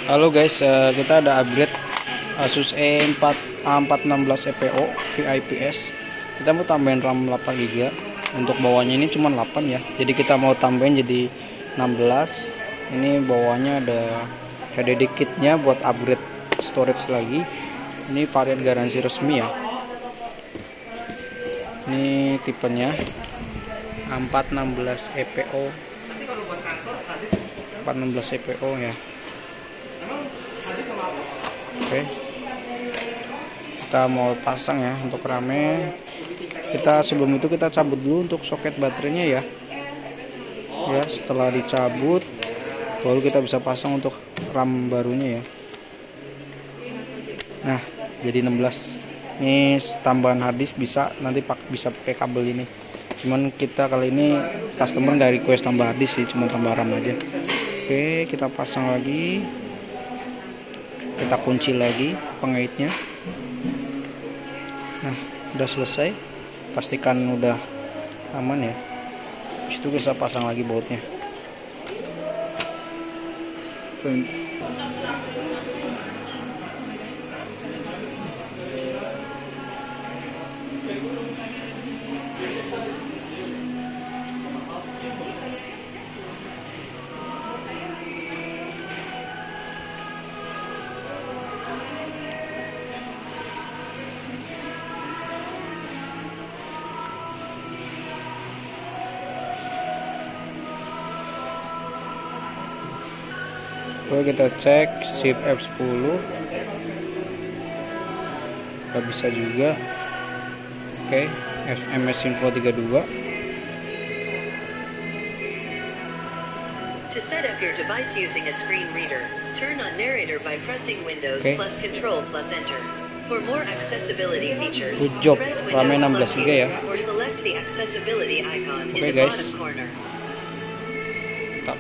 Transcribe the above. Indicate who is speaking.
Speaker 1: Halo guys, kita ada upgrade Asus A416 EPO VIPS. Kita mau tambahin RAM 8GB. Untuk bawahnya ini cuma 8 ya. Jadi kita mau tambahin jadi 16. Ini bawahnya ada HDD kitnya buat upgrade storage lagi. Ini varian garansi resmi ya. Ini tipenya A416 EPO. 416 EPO ya. Oke, kita mau pasang ya untuk RAM-nya. Sebelum itu kita cabut dulu untuk soket baterainya ya. Ya, setelah dicabut baru kita bisa pasang untuk RAM barunya ya. Nah, jadi 16. Ini tambahan harddisk bisa nanti bisa pakai kabel ini. Cuman kita kali ini customer nggak request tambah harddisk sih, cuma tambah RAM aja. Oke, kita pasang lagi. Kita kunci lagi pengaitnya. Nah, udah selesai. Pastikan udah aman ya. Habis itu kita pasang lagi bautnya. Oke, kita cek shift F10 nggak bisa juga. Oke, MS Info 32.
Speaker 2: To set up your device using a screen reader, turn on narrator by pressing Windows plus Control plus Enter. For more accessibility features, press Windows plus
Speaker 1: ya.
Speaker 2: or select the accessibility icon in the
Speaker 1: guys.
Speaker 2: bottom corner.
Speaker 1: Mantap.